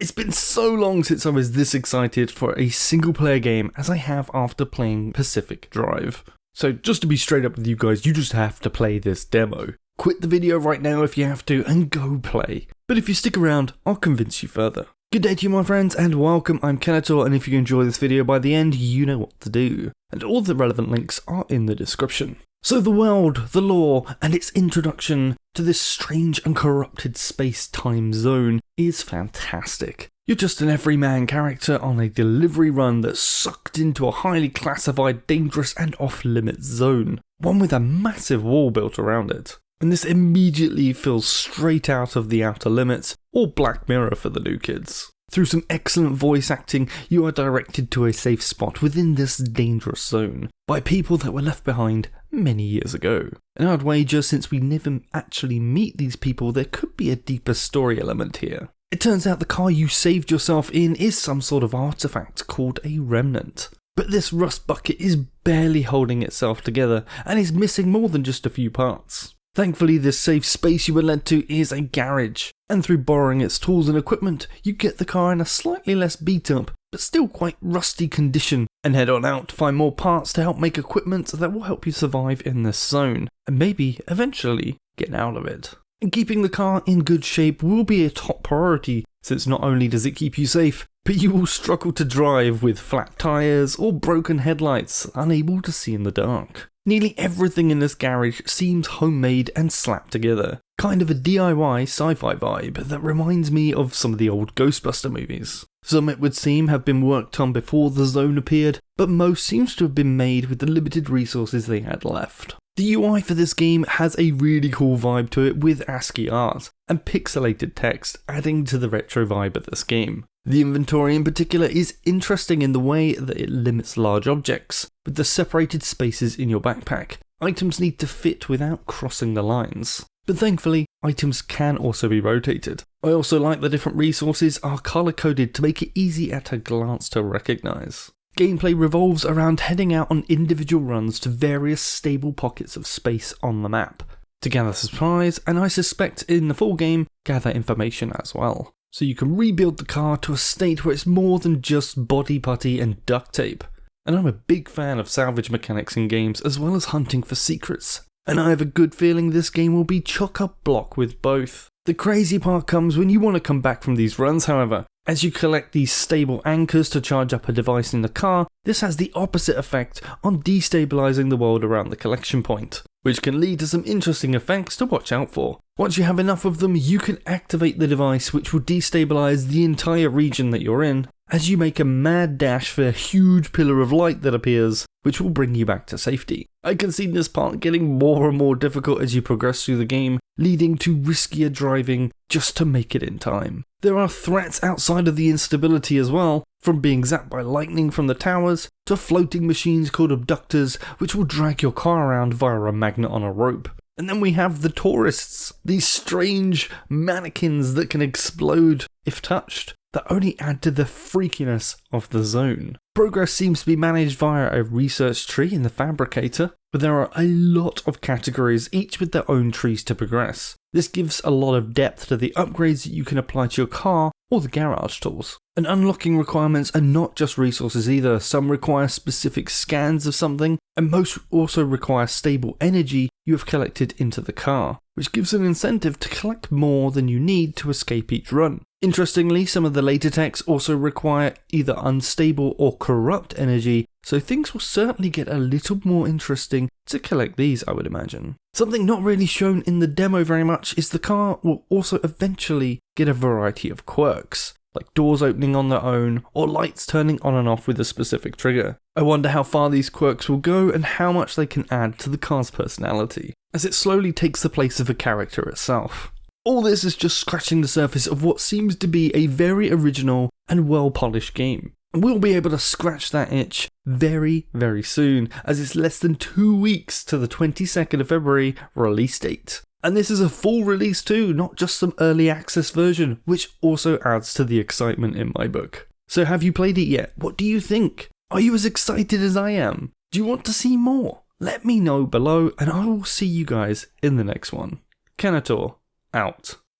It's been so long since I was this excited for a single player game as I have after playing Pacific Drive. So just to be straight up with you guys, you just have to play this demo. Quit the video right now if you have to and go play. But if you stick around, I'll convince you further. Good day to you my friends and welcome, I'm Kenator, and if you enjoy this video by the end, you know what to do. And all the relevant links are in the description. So the world, the lore, and its introduction to this strange and corrupted space-time zone is fantastic. You're just an everyman character on a delivery run that's sucked into a highly classified, dangerous and off-limits zone, one with a massive wall built around it. And this immediately feels straight out of The Outer Limits, or Black Mirror for the new kids. Through some excellent voice acting, you are directed to a safe spot within this dangerous zone, by people that were left behind many years ago. And I'd wager since we never actually meet these people, there could be a deeper story element here. It turns out the car you saved yourself in is some sort of artifact called a remnant. But this rust bucket is barely holding itself together, and is missing more than just a few parts. Thankfully, this safe space you were led to is a garage, and through borrowing its tools and equipment, you get the car in a slightly less beat up, but still quite rusty condition, and head on out to find more parts to help make equipment that will help you survive in this zone, and maybe, eventually, get out of it. And keeping the car in good shape will be a top priority, since not only does it keep you safe, but you will struggle to drive with flat tyres or broken headlights, unable to see in the dark. Nearly everything in this garage seems homemade and slapped together, kind of a DIY sci-fi vibe that reminds me of some of the old Ghostbuster movies. Some it would seem have been worked on before the zone appeared, but most seems to have been made with the limited resources they had left. The UI for this game has a really cool vibe to it with ASCII art and pixelated text, adding to the retro vibe of this game. The inventory in particular is interesting in the way that it limits large objects, with the separated spaces in your backpack. Items need to fit without crossing the lines. But thankfully, items can also be rotated. I also like the different resources are colour coded to make it easy at a glance to recognise. Gameplay revolves around heading out on individual runs to various stable pockets of space on the map, to gather supplies, and I suspect in the full game, gather information as well. So you can rebuild the car to a state where it's more than just body putty and duct tape. And I'm a big fan of salvage mechanics in games as well as hunting for secrets. And I have a good feeling this game will be chock-a-block with both. The crazy part comes when you want to come back from these runs, however. As you collect these stable anchors to charge up a device in the car, this has the opposite effect on destabilising the world around the collection point, which can lead to some interesting effects to watch out for. Once you have enough of them, you can activate the device which will destabilise the entire region that you're in, as you make a mad dash for a huge pillar of light that appears, which will bring you back to safety. I can see this part getting more and more difficult as you progress through the game, leading to riskier driving just to make it in time. There are threats outside of the instability as well, from being zapped by lightning from the towers, to floating machines called abductors, which will drag your car around via a magnet on a rope. And then we have the tourists, these strange mannequins that can explode if touched, that only add to the freakiness of the zone. Progress seems to be managed via a research tree in the Fabricator, but there are a lot of categories, each with their own trees to progress. This gives a lot of depth to the upgrades that you can apply to your car or the garage tools. And unlocking requirements are not just resources either. Some require specific scans of something, and most also require stable energy you have collected into the car, which gives an incentive to collect more than you need to escape each run. Interestingly, some of the later techs also require either unstable or corrupt energy, so things will certainly get a little more interesting to collect these, I would imagine. Something not really shown in the demo very much is the car will also eventually get a variety of quirks, like doors opening on their own, or lights turning on and off with a specific trigger. I wonder how far these quirks will go and how much they can add to the car's personality, as it slowly takes the place of a character itself. All this is just scratching the surface of what seems to be a very original and well-polished game. And we'll be able to scratch that itch very, very soon, as it's less than 2 weeks to the 22nd of February release date. And this is a full release too, not just some early access version, which also adds to the excitement in my book. So have you played it yet? What do you think? Are you as excited as I am? Do you want to see more? Let me know below, and I will see you guys in the next one. Kenator, out.